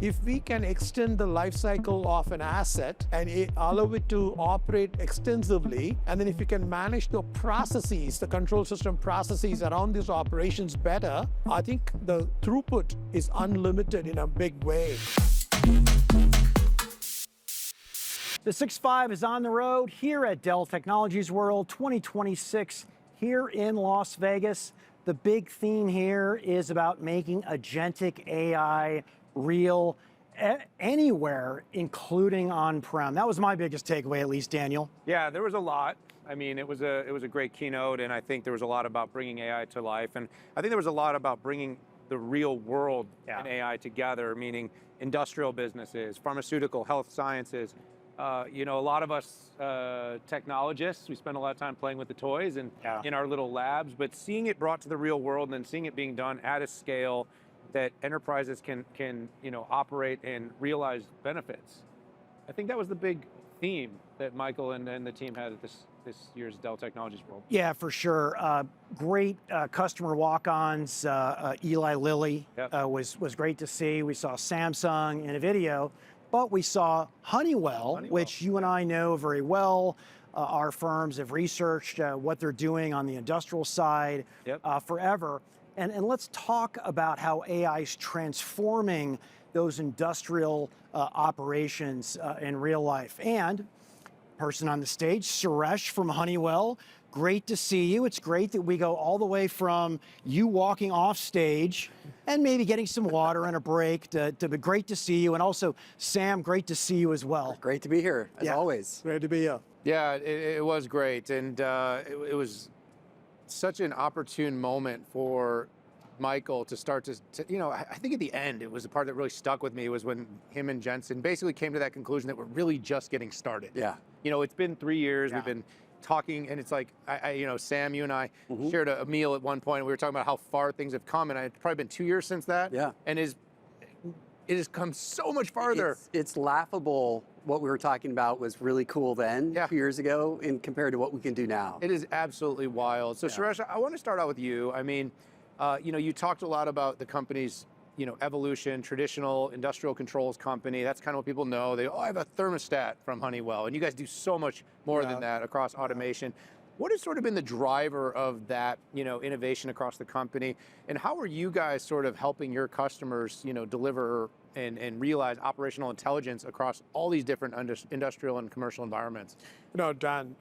If we can extend the life cycle of an asset and allow it to operate extensively, and then if we can manage the processes, the control system processes around these operations better, I think the throughput is unlimited in a big way. The 6.5 is on the road here at Dell Technologies World 2026 here in Las Vegas. The big theme here is about making agentic AI real anywhere, including on-prem. That was my biggest takeaway, at least, Daniel. Yeah, there was a lot. I mean, it was a great keynote, and I think there was a lot about bringing AI to life, and I think there was a lot about bringing the real world and AI together, meaning industrial businesses, pharmaceutical, health sciences. You know, a lot of us technologists, we spend a lot of time playing with the toys and in our little labs, but seeing it brought to the real world and then seeing it being done at a scale that enterprises can operate and realize benefits. I think that was the big theme that Michael and the team had at this year's Dell Technologies World. Yeah, for sure. Great customer walk-ons. Eli Lilly was great to see. We saw Samsung and NVIDIA. But we saw Honeywell, which you and I know very well. Our firms have researched what they're doing on the industrial side forever. And let's talk about how AI is transforming those industrial operations in real life. And person on the stage, Suresh from Honeywell. Great to see you. It's great that we go all the way from you walking off stage and maybe getting some water and a break to be great to see you. And also, Sam, great to see you as well. Great to be here, as always. Great to be here. Yeah, it was great. And it was such an opportune moment for Michael to start to, I think at the end, it was the part that really stuck with me was when him and Jensen basically came to that conclusion that we're really just getting started. Yeah. You know, it's been 3 years. We've been talking, and it's like, Sam, you and I shared a meal at one point, and we were talking about how far things have come, and it's probably been 2 years since that. Yeah. And it has come so much farther. It's laughable. What we were talking about was really cool then, 2 years ago, compared to what we can do now. It is absolutely wild. So Suresh, I want to start out with you. I mean, you talked a lot about the company's evolution, traditional industrial controls company. That's kind of what people know. I have a thermostat from Honeywell, and you guys do so much more than that across automation. What has sort of been the driver of that, innovation across the company, and how are you guys sort of helping your customers, deliver and realize operational intelligence across all these different industrial and commercial environments? Dan,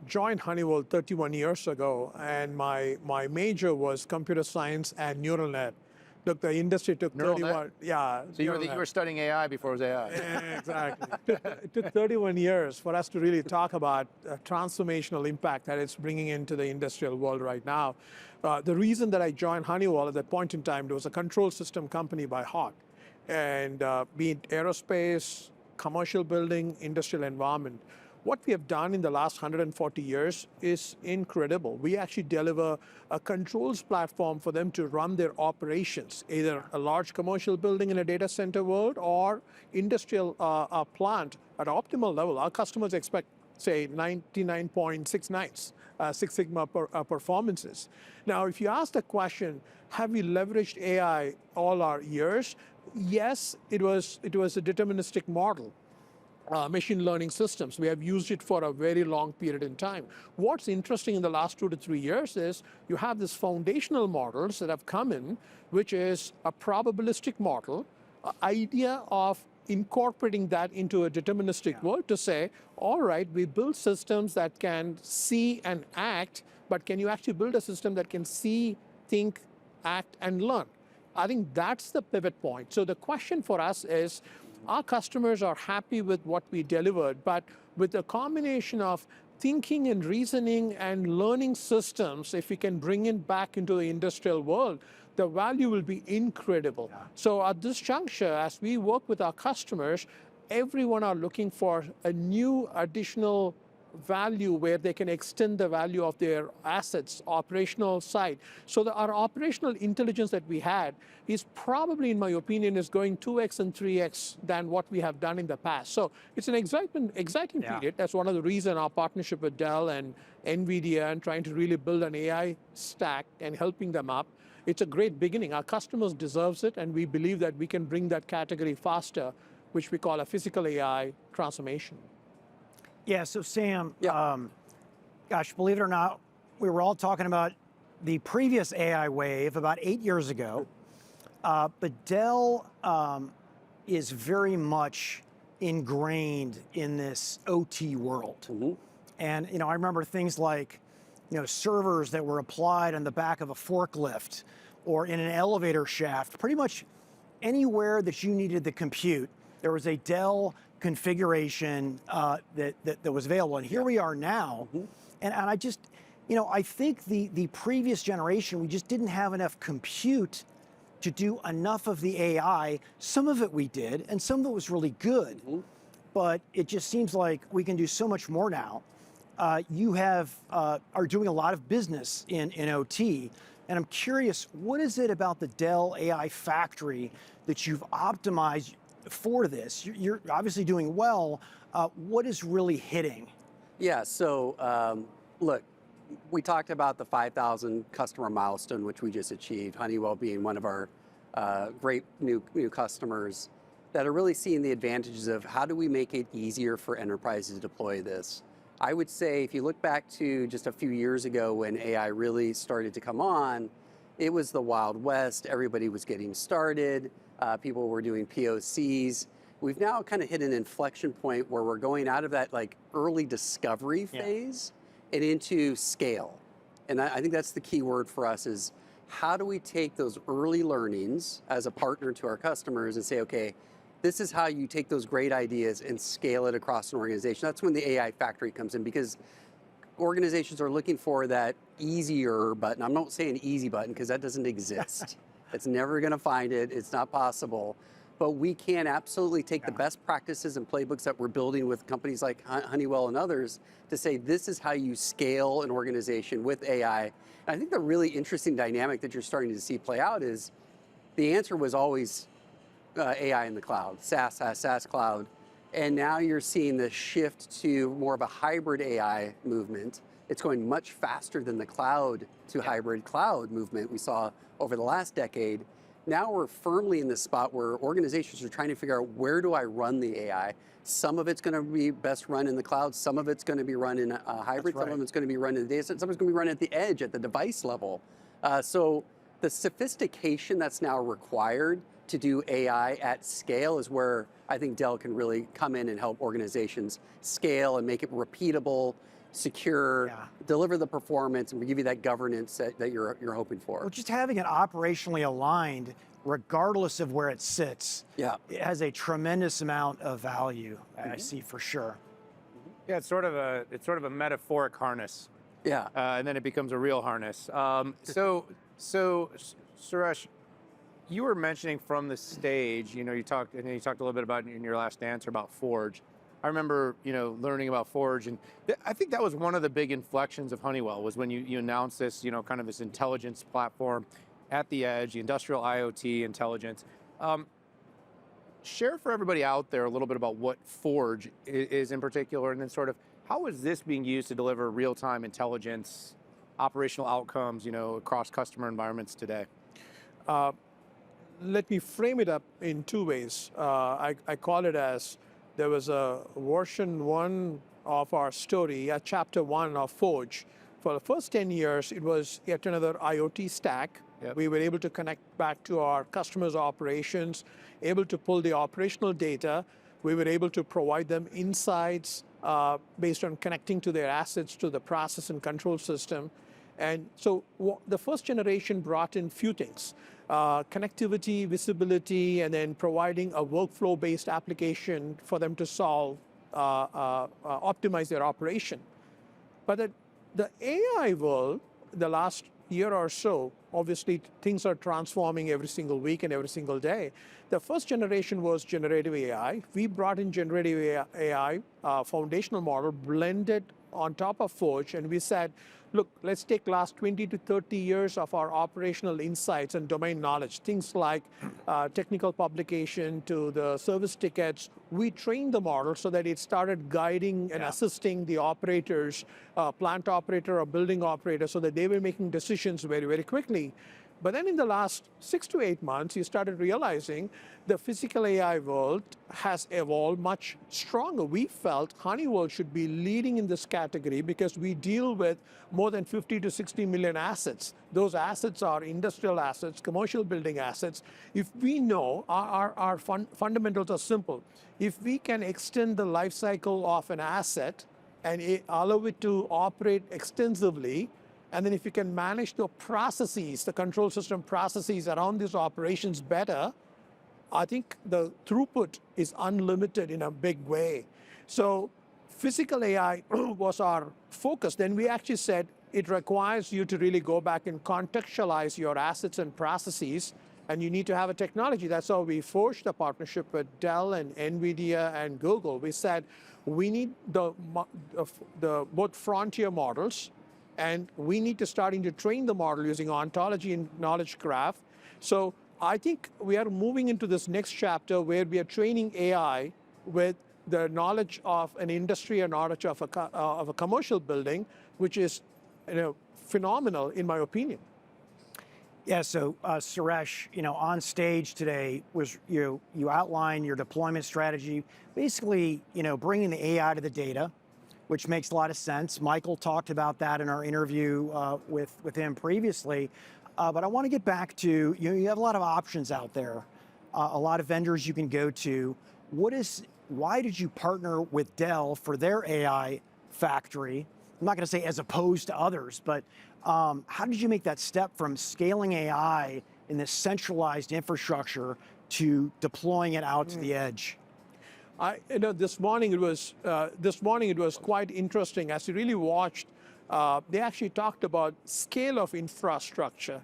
joined Honeywell 31 years ago, and my major was computer science and neural net. Look, the industry took 31. Yeah. So you were studying AI before it was AI. Exactly. It took 31 years for us to really talk about transformational impact that it's bringing into the industrial world right now. The reason that I joined Honeywell at that point in time, it was a control system company by heart, and be it aerospace, commercial building, industrial environment. What we have done in the last 140 years is incredible. We actually deliver a controls platform for them to run their operations, either a large commercial building in a data center world or industrial plant at optimal level. Our customers expect, say, 99.69 Six Sigma performances. Now, if you ask the question, have we leveraged AI all our years? Yes, it was a deterministic model. Machine learning systems. We have used it for a very long period in time. What's interesting in the last 2 to 3 years is you have these foundational models that have come in, which is a probabilistic model, idea of incorporating that into a deterministic world to say, all right, we build systems that can see and act, but can you actually build a system that can see, think, act, and learn? I think that's the pivot point. So the question for us is, our customers are happy with what we delivered, but with a combination of thinking and reasoning and learning systems, if we can bring it back into the industrial world, the value will be incredible. So at this juncture, as we work with our customers, everyone are looking for a new additional value where they can extend the value of their assets, operational side. So our operational intelligence that we had is probably, in my opinion, is going 2x and 3x than what we have done in the past. So it's an exciting period. That's one of the reasons our partnership with Dell and NVIDIA and trying to really build an AI stack and helping them up. it's a great beginning. Our customers deserve it, and we believe that we can bring that category faster, which we call a physical AI transformation. Yeah, so Sam, gosh, believe it or not, we were all talking about the previous AI wave about 8 years ago, but Dell is very much ingrained in this OT world. And I remember things like servers that were applied on the back of a forklift or in an elevator shaft. Pretty much anywhere that you needed the compute, there was a Dell configuration that was available. And here we are now. And I just, I think the previous generation, we just didn't have enough compute to do enough of the AI. Some of it we did, and some of it was really good. But it just seems like we can do so much more now. You are doing a lot of business in OT, and I'm curious, what is it about the Dell AI Factory that you've optimized for this? You're obviously doing well. What is really hitting? Yeah, so look, we talked about the 5,000 customer milestone, which we just achieved, Honeywell being one of our great new customers that are really seeing the advantages of how do we make it easier for enterprises to deploy this. I would say if you look back to just a few years ago when AI really started to come on, it was the Wild West. Everybody was getting started. People were doing POCs. We've now kind of hit an inflection point where we're going out of that like early discovery phase and into scale. And I think that's the key word for us is how do we take those early learnings as a partner to our customers and say, okay, this is how you take those great ideas and scale it across an organization. That's when the AI Factory comes in, because organizations are looking for that easier button. I'm not saying easy button because that doesn't exist. It's never going to find it. It's not possible. But we can absolutely take the best practices and playbooks that we're building with companies like Honeywell and others to say this is how you scale an organization with AI. And I think the really interesting dynamic that you're starting to see play out is the answer was always AI in the cloud, SaaS cloud. And now you're seeing the shift to more of a hybrid AI movement. It's going much faster than the cloud to hybrid cloud movement we saw over the last decade. Now we're firmly in this spot where organizations are trying to figure out where do I run the AI. Some of it's going to be best run in the cloud. Some of it's going to be run in hybrid. Some of it's going to be run in the data center. Some of it's going to be run at the edge, at the device level. So the sophistication that's now required to do AI at scale is where I think Dell can really come in and help organizations scale and make it repeatable, secure, deliver the performance, and give you that governance that you're hoping for. Or just having it operationally aligned, regardless of where it sits, it has a tremendous amount of value. I see for sure. Yeah, it's sort of a metaphoric harness. Yeah, and then it becomes a real harness. So Suresh, you were mentioning from the stage, you talked a little bit about in your last answer about Forge. I remember, learning about Forge, and I think that was one of the big inflections of Honeywell was when you announced this, kind of this intelligence platform at the edge, the industrial IoT intelligence. Share for everybody out there a little bit about what Forge is in particular, and then sort of how is this being used to deliver real-time intelligence, operational outcomes, across customer environments today? Let me frame it up in two ways. I call it as there was a version 1 of our story, a chapter 1 of Forge. For the first 10 years, it was yet another IoT stack. We were able to connect back to our customers' operations, able to pull the operational data. We were able to provide them insights based on connecting to their assets to the process and control system. And so the first generation brought in few things. Connectivity, visibility, and then providing a workflow-based application for them to solve, optimize their operation. But the AI world, the last year or so, obviously things are transforming every single week and every single day. The first generation was generative AI. We brought in generative AI, foundational model, blended on top of Forge, and we said, look, let's take last 20 to 30 years of our operational insights and domain knowledge, things like technical publication to the service tickets. We trained the model so that it started guiding and assisting the operators, plant operator or building operator, so that they were making decisions very, very quickly. But then in the last 6 to 8 months, you started realizing the physical AI world has evolved much stronger. We felt Honeywell should be leading in this category because we deal with more than 50 to 60 million assets. Those assets are industrial assets, commercial building assets. If we know, our fundamentals are simple. If we can extend the life cycle of an asset and allow it to operate extensively, and then if you can manage the processes, the control system processes around these operations better, I think the throughput is unlimited in a big way. So physical AI was our focus. Then we actually said it requires you to really go back and contextualize your assets and processes, and you need to have a technology. That's how we forged a partnership with Dell and NVIDIA and Google. We said we need the both frontier models, and we need to start to train the model using ontology and knowledge graph. So I think we are moving into this next chapter where we are training AI with the knowledge of an industry and knowledge of a commercial building, which is phenomenal in my opinion. Yeah, so Suresh, on stage today was you outlined your deployment strategy, basically, bringing the AI to the data, which makes a lot of sense. Michael talked about that in our interview with him previously. But I want to get back to, you have a lot of options out there, a lot of vendors you can go to. Why did you partner with Dell for their AI factory? I'm not going to say as opposed to others, but how did you make that step from scaling AI in this centralized infrastructure to deploying it out to the edge? This morning it was quite interesting. As you really watched, they actually talked about scale of infrastructure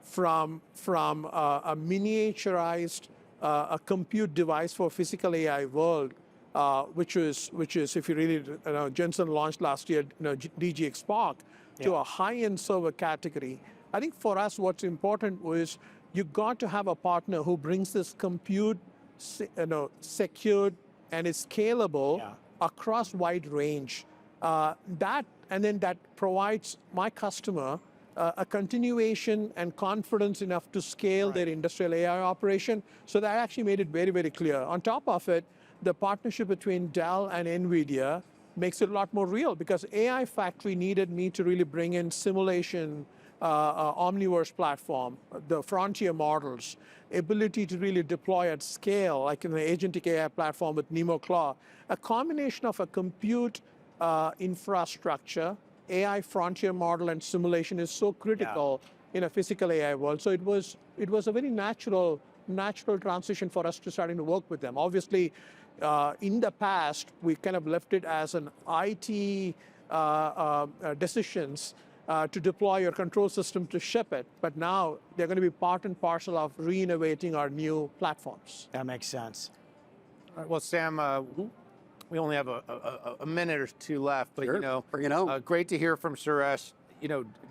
from a miniaturized a compute device for physical AI world, which is if you really Jensen launched last year, DGX Spark, to a high-end server category. I think for us, what's important was you got to have a partner who brings this compute, secured and is scalable across wide range. That provides my customer a continuation and confidence enough to scale their industrial AI operation. So that actually made it very, very clear. On top of it, the partnership between Dell and NVIDIA makes it a lot more real because AI Factory needed me to really bring in simulation, Omniverse platform, the frontier models, ability to really deploy at scale, like in the agentic AI platform with NemoClaw, a combination of a compute infrastructure, AI frontier model and simulation is so critical in a physical AI world. So it was a very natural transition for us to starting to work with them. Obviously, in the past, we kind of left it as an IT decisions to deploy your control system to ship it. But now they're going to be part and parcel of re-innovating our new platforms. That makes sense. All right, well, Sam, we only have a minute or two left, but Sure. Bring it home. Great to hear from Suresh.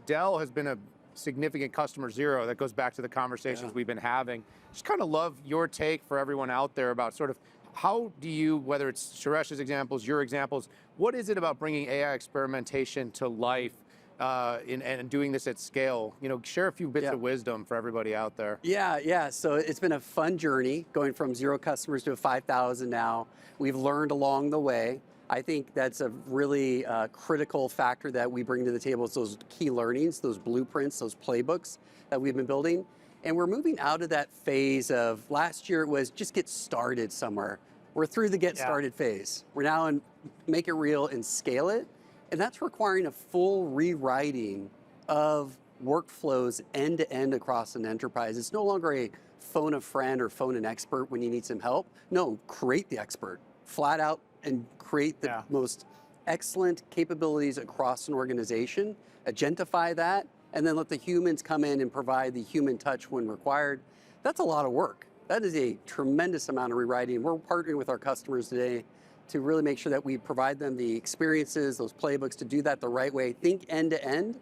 Dell has been a significant customer zero. That goes back to the conversations we've been having. Just kind of love your take for everyone out there about sort of how do you, whether it's Suresh's examples, your examples, what is it about bringing AI experimentation to life and doing this at scale? Share a few bits of wisdom for everybody out there. Yeah. So it's been a fun journey going from 0 customers to 5,000 now. We've learned along the way. I think that's a really critical factor that we bring to the table is those key learnings, those blueprints, those playbooks that we've been building. And we're moving out of that phase of last year it was just get started somewhere. We're through the get started phase. We're now in make it real and scale it. And that's requiring a full rewriting of workflows end to end across an enterprise. It's no longer a phone a friend or phone an expert when you need some help. No, create the expert, flat out, and create the most excellent capabilities across an organization, agentify that, and then let the humans come in and provide the human touch when required. That's a lot of work. That is a tremendous amount of rewriting. We're partnering with our customers today to really make sure that we provide them the experiences, those playbooks to do that the right way, think end to end,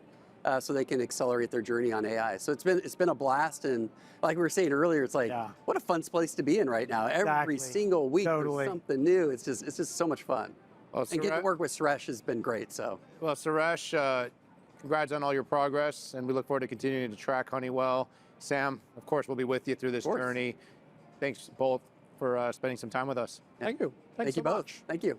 so they can accelerate their journey on AI. So it's been a blast, and like we were saying earlier, it's like what a fun place to be in right now. Every single week there's something new. It's just so much fun. Well, and getting to work with Suresh has been great. So well, Suresh, congrats on all your progress, and we look forward to continuing to track Honeywell Sam, of course, we'll be with you through this journey. Thanks both for spending some time with us. Thank you. Thanks Thank you so both. much. Thank you.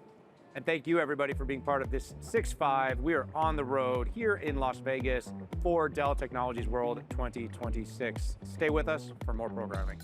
And thank you, everybody, for being part of this 6.5. We are on the road here in Las Vegas for Dell Technologies World 2026. Stay with us for more programming.